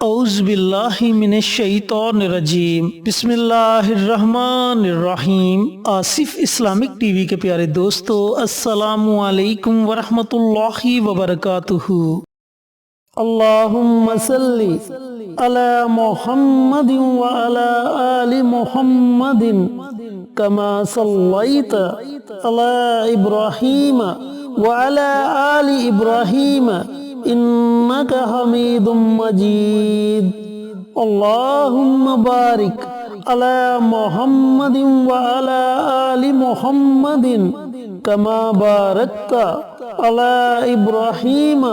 اعوذ باللہ من الشیطان الرجیم بسم اللہ الرحمن الرحیم۔ آصف اسلامک ٹی وی کے پیارے دوستو، السلام علیکم ورحمۃ اللہ وبرکاتہ۔ اللہم صلی علی محمد وعلی آل محمد کما صلیت علی ابراہیم وعلی آل ابراہیم انک حمید مجید۔ اللہم بارک علی محمد وعلی آل محمد کما بارکت علی ابراہیم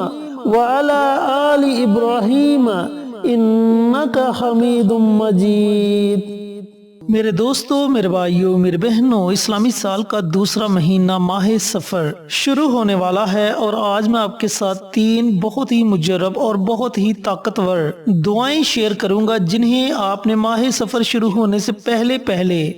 وعلی آل ابراہیم انک حمید مجید۔ میرے دوستو، میرے بھائیوں، میرے بہنوں، اسلامی سال کا دوسرا مہینہ ماہ سفر شروع ہونے والا ہے، اور آج میں آپ کے ساتھ 3 بہت ہی مجرب اور بہت ہی طاقتور دعائیں شیئر کروں گا، جنہیں آپ نے ماہ سفر شروع ہونے سے پہلے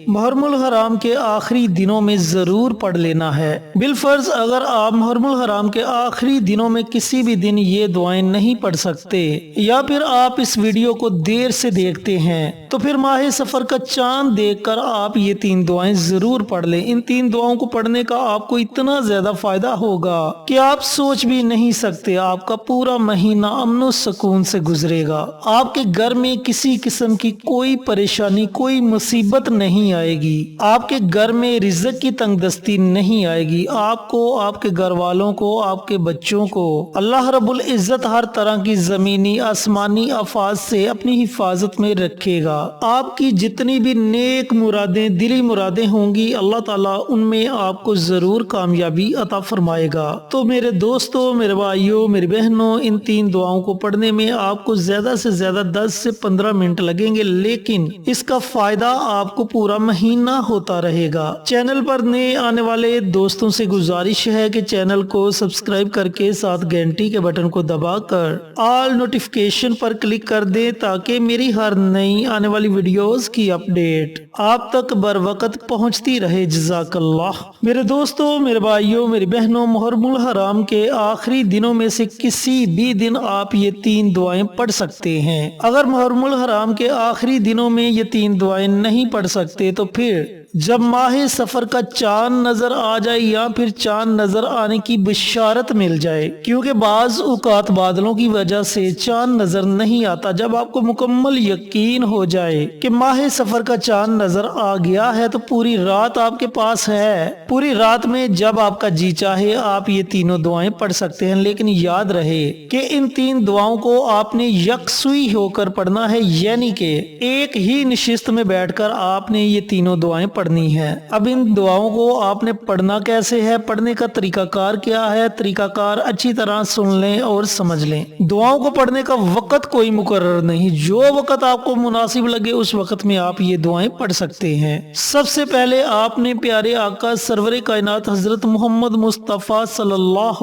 محرم الحرام کے آخری دنوں میں ضرور پڑھ لینا ہے۔ بالفرض اگر آپ محرم الحرام کے آخری دنوں میں کسی بھی دن یہ دعائیں نہیں پڑھ سکتے، یا پھر آپ اس ویڈیو کو دیر سے دیکھتے ہیں، تو پھر ماہ سفر کا چاند دیکھ کر آپ یہ 3 دعائیں ضرور پڑھ لیں۔ ان 3 دعاؤں کو پڑھنے کا آپ کو اتنا زیادہ فائدہ ہوگا کہ آپ سوچ بھی نہیں سکتے۔ آپ کا پورا مہینہ امن و سکون سے گزرے گا، آپ کے گھر میں کسی قسم کی کوئی پریشانی، کوئی مصیبت نہیں آئے گی، آپ کے گھر میں رزق کی تنگ دستی نہیں آئے گی، آپ کو، آپ کے گھر والوں کو، آپ کے بچوں کو اللہ رب العزت ہر طرح کی زمینی آسمانی آفات سے اپنی حفاظت میں رکھے گا۔ آپ کی جتنی بھی نیک مرادیں، دلی مرادیں ہوں گی، اللہ تعالیٰ ان میں آپ کو ضرور کامیابی عطا فرمائے گا۔ تو میرے دوستو، میرے بھائیوں، میری بہنوں، ان 3 دعاؤں کو پڑھنے میں آپ کو زیادہ سے زیادہ 10 سے 15 منٹ لگیں گے، لیکن اس کا فائدہ آپ کو پورا مہینہ ہوتا رہے گا۔ چینل پر نئے آنے والے دوستوں سے گزارش ہے کہ چینل کو سبسکرائب کر کے ساتھ گھنٹی کے بٹن کو دبا کر آل نوٹیفیکیشن پر کلک کر دیں، تاکہ میری ہر نئی آنے والی ویڈیوز کی اپڈیٹ آپ تک بر وقت پہنچتی رہے۔ جزاک اللہ۔ میرے دوستو، میرے بھائیوں، میری بہنوں، محرم الحرام کے آخری دنوں میں سے کسی بھی دن آپ یہ 3 دعائیں پڑھ سکتے ہیں۔ اگر محرم الحرام کے آخری دنوں میں یہ 3 دعائیں نہیں پڑھ سکتے، تو پھر جب ماہ سفر کا چاند نظر آ جائے، یا پھر چاند نظر آنے کی بشارت مل جائے، کیونکہ بعض اوقات بادلوں کی وجہ سے چاند نظر نہیں آتا، جب آپ کو مکمل یقین ہو جائے کہ ماہ سفر کا چاند نظر آ گیا ہے، تو پوری رات آپ کے پاس ہے۔ پوری رات میں جب آپ کا جی چاہے آپ یہ تینوں دعائیں پڑھ سکتے ہیں، لیکن یاد رہے کہ ان 3 دعاؤں کو آپ نے یکسوئی ہو کر پڑھنا ہے، یعنی کہ ایک ہی نشست میں بیٹھ کر آپ نے یہ تینوں دعائیں پڑھنی ہے۔ اب ان دعاؤں کو آپ نے پڑھنا کیسے ہے، پڑھنے کا طریقہ کار کیا ہے، طریقہ کار اچھی طرح سن لیں اور سمجھ لیں۔ دعاؤں کو پڑھنے کا وقت کوئی مقرر نہیں، جو وقت آپ کو مناسب لگے اس وقت میں آپ یہ دعائیں پڑھ سکتے ہیں۔ سب سے پہلے آپ نے پیارے آقا سرور کائنات حضرت محمد مصطفیٰ صلی اللہ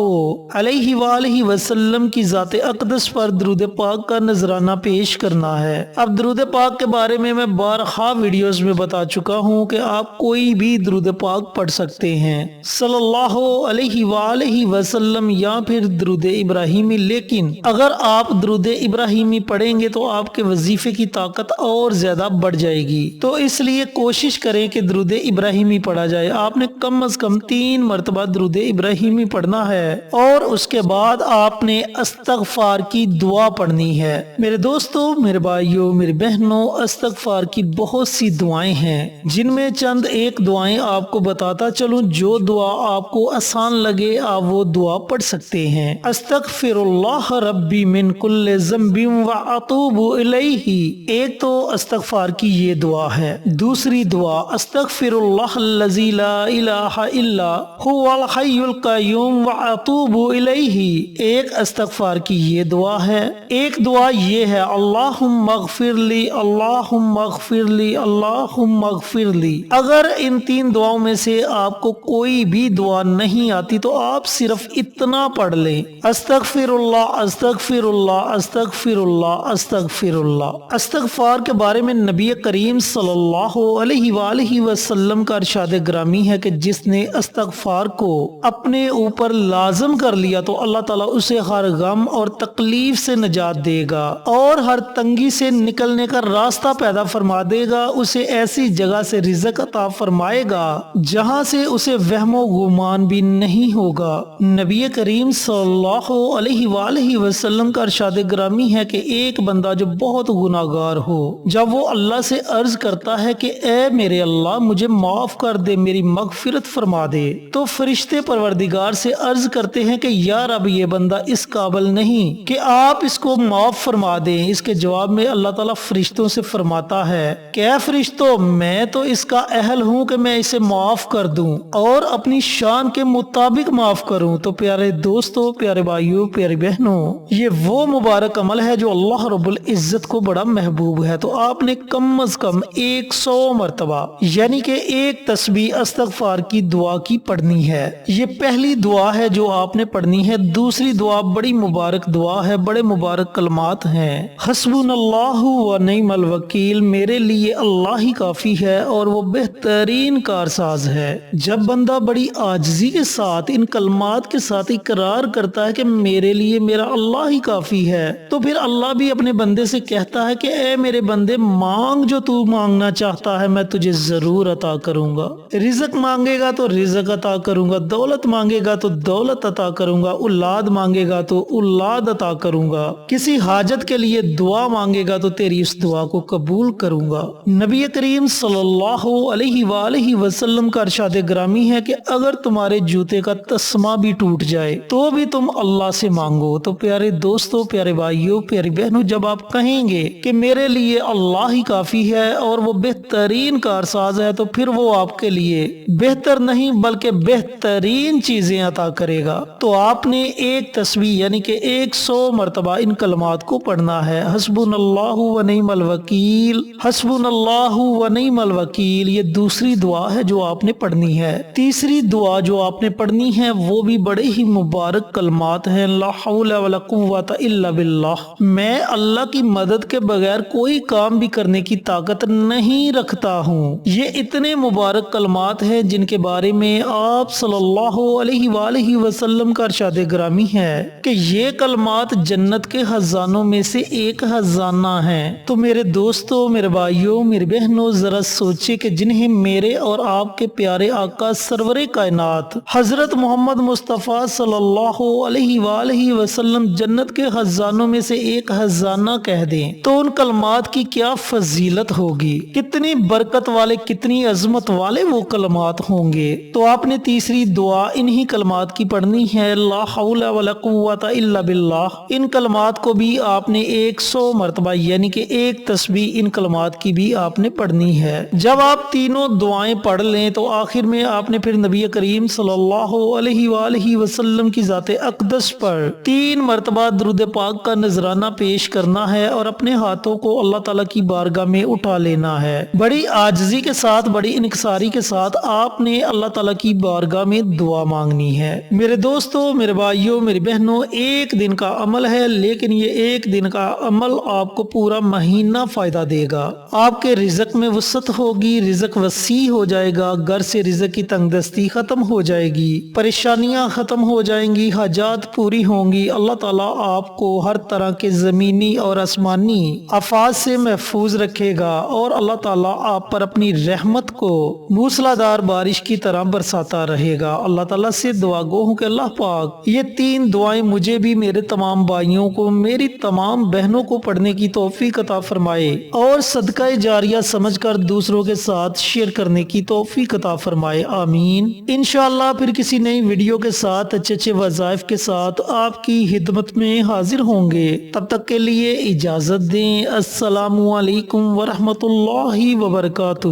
علیہ وآلہ وسلم کی ذات اقدس پر درود پاک کا نذرانہ پیش کرنا ہے۔ اب درود پاک کے بارے میں بارہا ویڈیوز میں بتا چکا ہوں کہ آپ کوئی بھی درود پاک پڑھ سکتے ہیں، صلی اللہ علیہ وآلہ وسلم یا پھر درود ابراہیمی، لیکن اگر آپ درود ابراہیمی پڑھیں گے تو آپ کے وظیفے کی طاقت اور زیادہ بڑھ جائے گی، تو اس لیے کوشش کریں کہ درود ابراہیمی پڑھا جائے۔ آپ نے کم از کم 3 مرتبہ درود ابراہیمی پڑھنا ہے، اور اس کے بعد آپ نے استغفار کی دعا پڑھنی ہے۔ میرے دوستو، میرے بھائیوں، میری بہنوں، استغفار کی بہت سی دعائیں ہیں، جن میں چند ایک دعائیں آپ کو بتاتا چلوں۔ جو دعا آپ کو آسان لگے آپ وہ دعا پڑھ سکتے ہیں۔ استغفر اللہ ربی من کل ذنب واتوب الیہ، ایک تو استغفار کی یہ دعا ہے۔ دوسری دعا استغفر اللہ الذی لا الہ الا هو الحی القیوم واتوب الیہ، ایک استغفار کی یہ دعا ہے۔ ایک دعا یہ ہے اللہم اغفر لی، اللہم اغفر لی، اللہم اغفر لی، اگر ان 3 دعاؤں میں سے آپ کو کوئی بھی دعا نہیں آتی تو آپ صرف اتنا پڑھ لیں، استغفر اللہ استغفر اللہ استغفر اللہ استغفر اللہ۔ استغفار کے بارے میں نبی کریم صلی اللہ علیہ وآلہ وسلم کا ارشاد گرامی ہے کہ جس نے استغفار کو اپنے اوپر لازم کر لیا تو اللہ تعالیٰ اسے ہر غم اور تکلیف سے نجات دے گا اور ہر تنگی سے نکلنے کا راستہ پیدا فرما دے گا، اسے ایسی جگہ سے رزق عطا فرمائے گا جہاں سے اسے وہم و گمان بھی نہیں ہوگا۔ نبی کریم صلی اللہ علیہ وآلہ وسلم کا ارشاد گرامی ہے کہ ایک بندہ جو بہت گناہگار ہو، جب وہ اللہ سے عرض کرتا ہے کہ اے میرے اللہ مجھے معاف کر دے، میری مغفرت فرما دے، تو فرشتے پروردگار سے عرض کرتے ہیں کہ یا رب یہ بندہ اس قابل نہیں کہ آپ اس کو معاف فرما دیں۔ اس کے جواب میں اللہ تعالیٰ فرشتوں سے فرماتا ہے کہ اے فرشتوں میں تو اس کا اہل ہوں کہ میں اسے معاف کر دوں اور اپنی شان کے مطابق معاف کروں۔ تو پیارے دوستو، پیارے بھائیوں، پیاری بہنوں، یہ وہ مبارک عمل ہے جو اللہ رب العزت کو بڑا محبوب ہے۔ تو آپ نے کم از کم 100 مرتبہ یعنی کہ ایک تسبیح استغفار کی دعا کی پڑھنی ہے۔ یہ پہلی دعا ہے جو آپ نے پڑھنی ہے۔ دوسری دعا بڑی مبارک دعا ہے، بڑے مبارک کلمات ہیں۔ حسبنا اللہ و نعم الوکیل، میرے لیے اللہ ہی کافی ہے اور وہ بہترین کارساز ہے۔ جب بندہ بڑی عاجزی کے ساتھ ان کلمات کے ساتھ اقرار کرتا ہے کہ میرے لیے میرا اللہ ہی کافی ہے، تو پھر اللہ بھی اپنے بندے سے کہتا ہے کہ اے میرے بندے مانگ جو تو مانگنا چاہتا ہے میں تجھے ضرور عطا کروں گا۔ رزق مانگے گا تو رزق عطا کروں گا، دولت مانگے گا تو دولت عطا کروں گا، اولاد مانگے گا تو اولاد عطا کروں گا، کسی حاجت کے لیے دعا مانگے گا تو تیری اس دعا کو قبول کروں گا۔ نبی کریم صلی اللہ علیہ وآلہ وسلم کا ارشاد گرامی ہے کہ اگر تمہارے جوتے کا تسمہ بھی ٹوٹ جائے تو بھی تم اللہ سے مانگو۔ تو پیارے دوستو، پیارے بھائیوں، پیاری بہنوں، جب آپ کہیں گے کہ میرے لیے اللہ ہی کافی ہے اور وہ بہترین کارساز ہے، تو پھر وہ آپ کے لیے بہتر نہیں بلکہ بہترین چیزیں عطا کرے گا۔ تو آپ نے ایک تسبیح یعنی کہ 100 مرتبہ ان کلمات کو پڑھنا ہے۔ حسبنا اللہ و نعم الوکیل، حسبنا اللہ و نعم الوکیل، یہ دوسری دعا ہے جو آپ نے پڑھنی ہے۔ تیسری دعا جو آپ نے پڑھنی ہے وہ بھی بڑے ہی مبارک کلمات ہیں۔ لا حول ولا قوت الا باللہ، میں اللہ کی مدد کے بغیر کوئی کام بھی کرنے کی طاقت نہیں رکھتا ہوں۔ یہ اتنے مبارک کلمات ہیں جن کے بارے میں آپ صلی اللہ علیہ وآلہ وسلم کا ارشاد گرامی ہے کہ یہ کلمات جنت کے خزانوں میں سے ایک خزانہ ہیں۔ تو میرے دوستو، میرے بھائیوں، میری بہنوں، ذرا سوچے کہ جنہیں میرے اور آپ کے پیارے آقا سرور کائنات حضرت محمد مصطفیٰ صلی اللہ علیہ وآلہ وسلم جنت کے خزانوں میں سے ایک خزانہ کہہ دیں تو ان کلمات کی کیا فضیلت ہوگی، کتنی برکت والے، کتنی عظمت والے وہ کلمات ہوں گے۔ تو آپ نے تیسری دعا انہی کلمات کی پڑھنی ہے، لا حول ولا قوت الا باللہ۔ ان کلمات کو بھی آپ نے 100 مرتبہ یعنی کہ ایک تسبیح ان کلمات کی بھی آپ نے پڑھنی ہے۔ جب آپ تینوں دعائیں پڑھ لیں تو آخر میں آپ نے پھر نبی کریم صلی اللہ علیہ وآلہ وسلم کی ذات اقدس پر 3 مرتبہ درود پاک کا نذرانہ پیش کرنا ہے اور اپنے ہاتھوں کو اللہ تعالیٰ کی بارگاہ میں اٹھا لینا ہے۔ بڑی عاجزی کے ساتھ، بڑی انکساری کے ساتھ آپ نے اللہ تعالیٰ کی بارگاہ میں دعا مانگنی ہے۔ میرے دوستو، میرے بھائیوں، میری بہنوں، ایک دن کا عمل ہے لیکن یہ ایک دن کا عمل آپ کو پورا مہینہ فائدہ دے گا۔ آپ کے رزق میں وسعت ہوگی، رزق وسیع ہو جائے گا، گھر سے رزق کی تنگ دستی ختم ہو جائے گی، پریشانیاں ختم ہو جائیں گی، حاجات پوری ہوں گی۔ اللہ تعالیٰ آپ کو ہر طرح کے زمینی اور آسمانی آفات سے محفوظ رکھے گا اور اللہ تعالیٰ آپ پر اپنی رحمت کو موسلادھار بارش کی طرح برساتا رہے گا۔ اللہ تعالیٰ سے دعا گو ہوں کہ اللہ پاک یہ 3 دعائیں مجھے بھی، میرے تمام بھائیوں کو، میری تمام بہنوں کو پڑھنے کی توفیق عطا فرمائے اور صدقہ جاریہ سمجھ کر دوسروں کے ساتھ شیئر کرنے کی توفیق عطا فرمائے، آمین۔ انشاءاللہ پھر کسی نئی ویڈیو کے ساتھ اچھے اچھے وظائف کے ساتھ آپ کی خدمت میں حاضر ہوں گے۔ تب تک کے لیے اجازت دیں۔ السلام علیکم ورحمۃ اللہ وبرکاتہ۔